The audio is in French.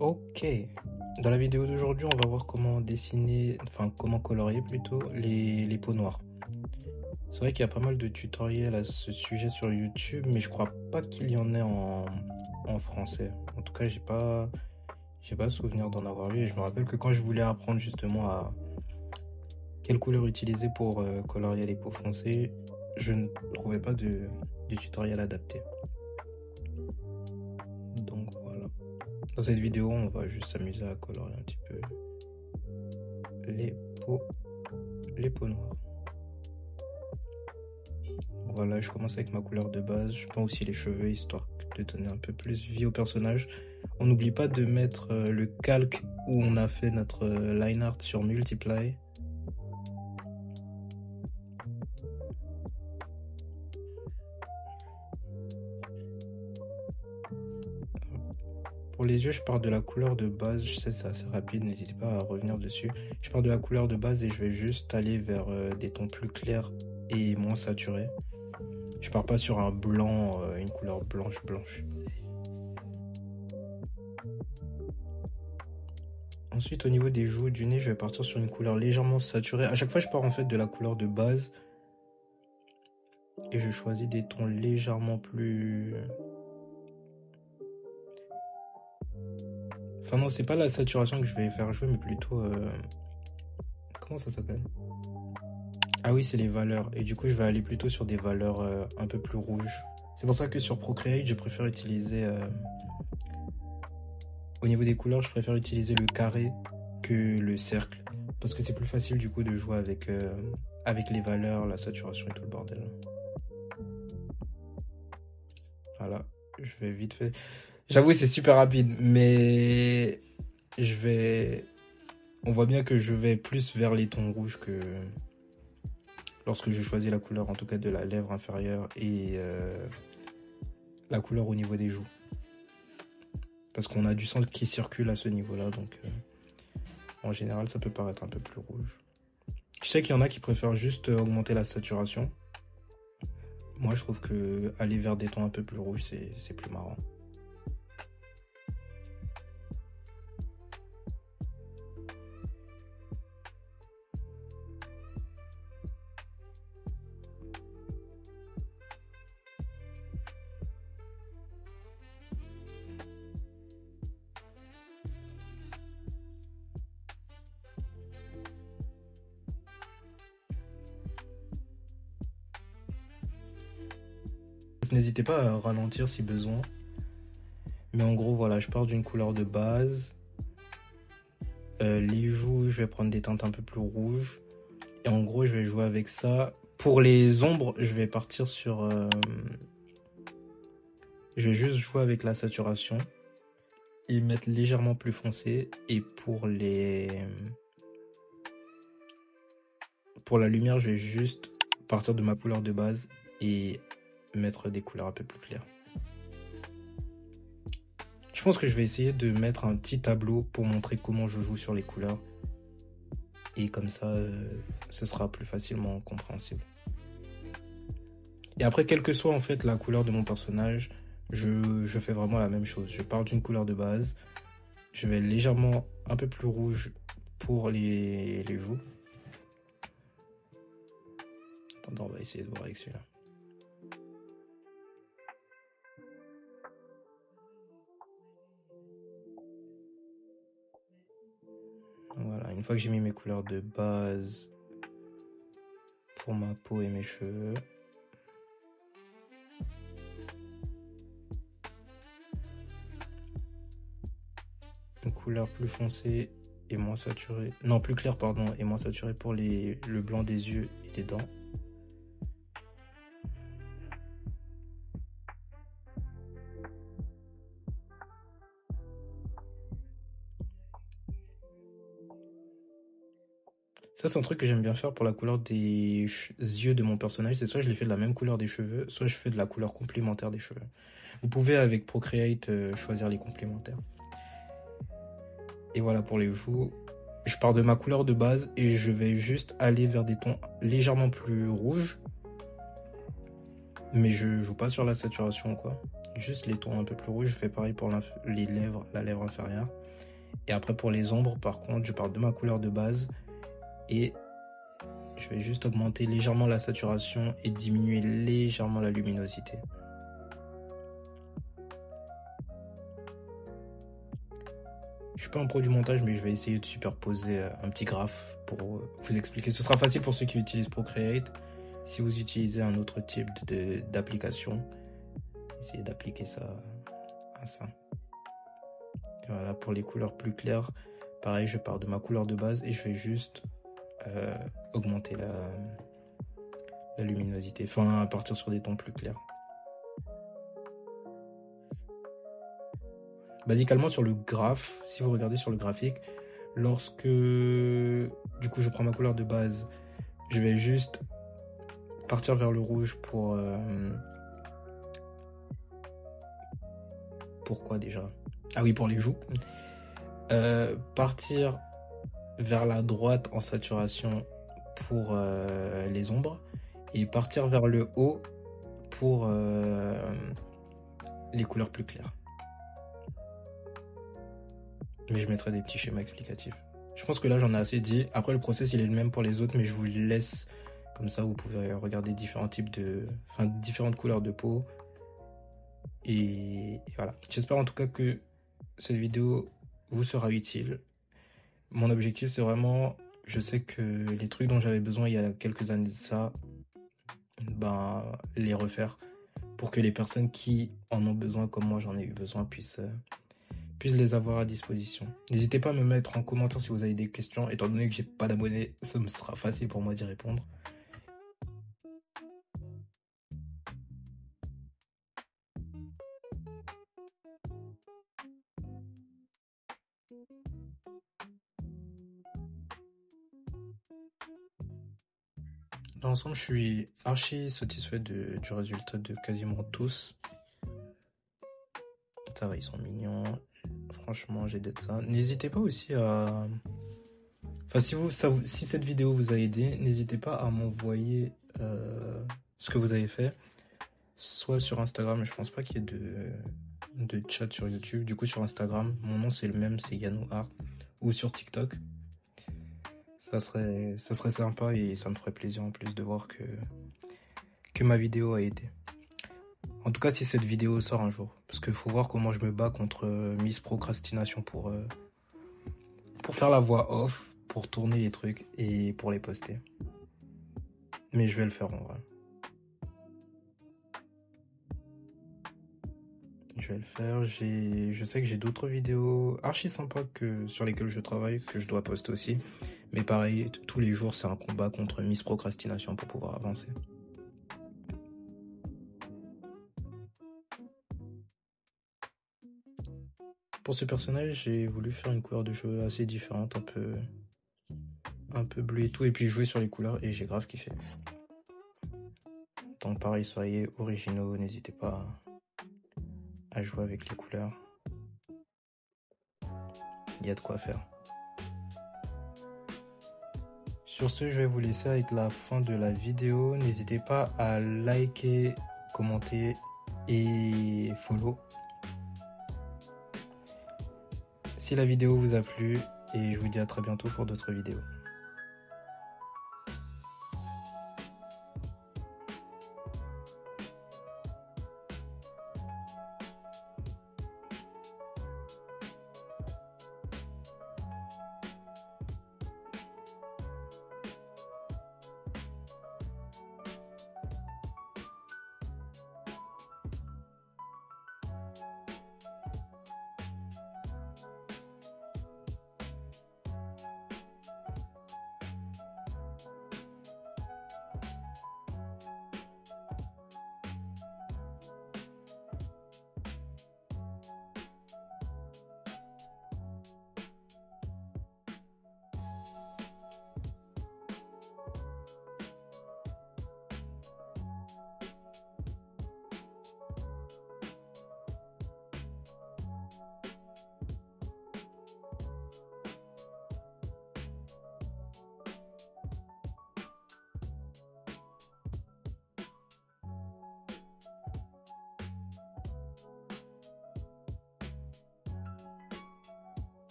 Ok, dans la vidéo d'aujourd'hui, on va voir comment dessiner, enfin comment colorier plutôt les peaux noires. C'est vrai qu'il y a pas mal de tutoriels à ce sujet sur YouTube, mais je crois pas qu'il y en ait en français. En tout cas, j'ai pas souvenir d'en avoir vu. Et je me rappelle que quand je voulais apprendre justement à quelle couleur utiliser pour colorier les peaux foncées, je ne trouvais pas de tutoriel adapté. Donc voilà. Dans cette vidéo, on va juste s'amuser à colorier un petit peu les peaux noires. Voilà, je commence avec ma couleur de base. Je prends aussi les cheveux, histoire de donner un peu plus vie au personnage. On n'oublie pas de mettre le calque où on a fait notre line art sur Multiply. Pour les yeux, je pars de la couleur de base. Je sais, c'est assez rapide, n'hésitez pas à revenir dessus. Je pars de la couleur de base et je vais juste aller vers des tons plus clairs et moins saturés. Je pars pas sur un blanc, une couleur blanche. Ensuite, au niveau des joues, du nez, je vais partir sur une couleur légèrement saturée. À chaque fois, je pars en fait de la couleur de base. Et je choisis des tons légèrement plus... Enfin non, c'est pas la saturation que je vais faire jouer, mais plutôt... Comment ça s'appelle? Ah oui, c'est les valeurs. Et du coup, je vais aller plutôt sur des valeurs un peu plus rouges. C'est pour ça que sur Procreate, je préfère utiliser... Au niveau des couleurs, je préfère utiliser le carré que le cercle. Parce que c'est plus facile du coup de jouer avec les valeurs, la saturation et tout le bordel. Voilà, je vais vite fait... J'avoue, c'est super rapide, mais on voit bien que je vais plus vers les tons rouges que lorsque je choisis la couleur, en tout cas de la lèvre inférieure et la couleur au niveau des joues. Parce qu'on a du sang qui circule à ce niveau-là, donc en général, ça peut paraître un peu plus rouge. Je sais qu'il y en a qui préfèrent juste augmenter la saturation. Moi, je trouve que aller vers des tons un peu plus rouges, c'est plus marrant. N'hésitez pas à ralentir si besoin. Mais en gros, voilà, je pars d'une couleur de base. Les joues, je vais prendre des teintes un peu plus rouges. Et en gros, je vais jouer avec ça. Pour les ombres, je vais partir sur... Je vais juste jouer avec la saturation. Et mettre légèrement plus foncé. Et pour la lumière, je vais juste partir de ma couleur de base et mettre des couleurs un peu plus claires. Je pense que je vais essayer de mettre un petit tableau pour montrer comment je joue sur les couleurs. Et comme ça, ce sera plus facilement compréhensible. Et après, quelle que soit en fait la couleur de mon personnage, je fais vraiment la même chose. Je pars d'une couleur de base. Je vais légèrement un peu plus rouge pour les joues. Attends, on va essayer de voir avec celui-là. Voilà, une fois que j'ai mis mes couleurs de base pour ma peau et mes cheveux, une couleur plus foncée et moins saturée, non plus claire pardon, et moins saturée pour le blanc des yeux et des dents. Ça, c'est un truc que j'aime bien faire pour la couleur des yeux de mon personnage. C'est soit je les fais de la même couleur des cheveux, soit je fais de la couleur complémentaire des cheveux. Vous pouvez, avec Procreate, choisir les complémentaires. Et voilà pour les joues. Je pars de ma couleur de base et je vais juste aller vers des tons légèrement plus rouges. Mais je joue pas sur la saturation, quoi. juste les tons un peu plus rouges. Je fais pareil pour les lèvres, la lèvre inférieure. Et après pour les ombres, par contre, je pars de ma couleur de base et je vais juste augmenter légèrement la saturation et diminuer légèrement la luminosité. Je suis pas un pro du montage, mais je vais essayer de superposer un petit graphe pour vous expliquer. Ce sera facile pour ceux qui utilisent Procreate. Si vous utilisez un autre type d'application, essayez d'appliquer ça à ça. Et voilà, pour les couleurs plus claires, pareil, je pars de ma couleur de base et je vais juste augmenter la luminosité, enfin partir sur des tons plus clairs. Basiquement sur le graphe, si vous regardez sur le graphique, lorsque du coup je prends ma couleur de base, je vais juste partir vers le rouge pour pourquoi déjà? Ah oui, pour les joues. Partir vers la droite en saturation pour les ombres et partir vers le haut pour les couleurs plus claires. Mais je mettrai des petits schémas explicatifs. Je pense que là j'en ai assez dit. Après le process il est le même pour les autres, mais je vous laisse comme ça, vous pouvez regarder différents types différentes couleurs de peau. Et voilà. J'espère en tout cas que cette vidéo vous sera utile. Mon objectif c'est vraiment, je sais que les trucs dont j'avais besoin il y a quelques années de ça, les refaire pour que les personnes qui en ont besoin comme moi j'en ai eu besoin puissent les avoir à disposition. N'hésitez pas à me mettre en commentaire si vous avez des questions. Étant donné que j'ai pas d'abonnés, ça me sera facile pour moi d'y répondre. Dans l'ensemble, je suis archi satisfait du résultat de quasiment tous. Ça va, ils sont mignons. Franchement, j'ai d'être ça. N'hésitez pas aussi à... Enfin, si cette vidéo vous a aidé, n'hésitez pas à m'envoyer ce que vous avez fait. Soit sur Instagram, je pense pas qu'il y ait de chat sur YouTube. Du coup, sur Instagram, mon nom c'est le même, c'est Yanouart. Ou sur TikTok. Ça serait sympa et ça me ferait plaisir en plus de voir que ma vidéo a aidé. En tout cas, si cette vidéo sort un jour, parce qu'il faut voir comment je me bats contre Miss Procrastination pour faire la voix off, pour tourner les trucs et pour les poster. Mais je vais le faire en vrai. Je vais le faire. Je sais que j'ai d'autres vidéos archi sympas sur lesquelles je travaille, que je dois poster aussi. Mais pareil, tous les jours, c'est un combat contre Miss Procrastination pour pouvoir avancer. Pour ce personnage, j'ai voulu faire une couleur de cheveux assez différente, un peu bleu et tout, et puis jouer sur les couleurs, et j'ai grave kiffé. Donc pareil, soyez originaux, n'hésitez pas à jouer avec les couleurs. Il y a de quoi faire. Sur ce, je vais vous laisser avec la fin de la vidéo. N'hésitez pas à liker, commenter et follow. Si la vidéo vous a plu, et je vous dis à très bientôt pour d'autres vidéos.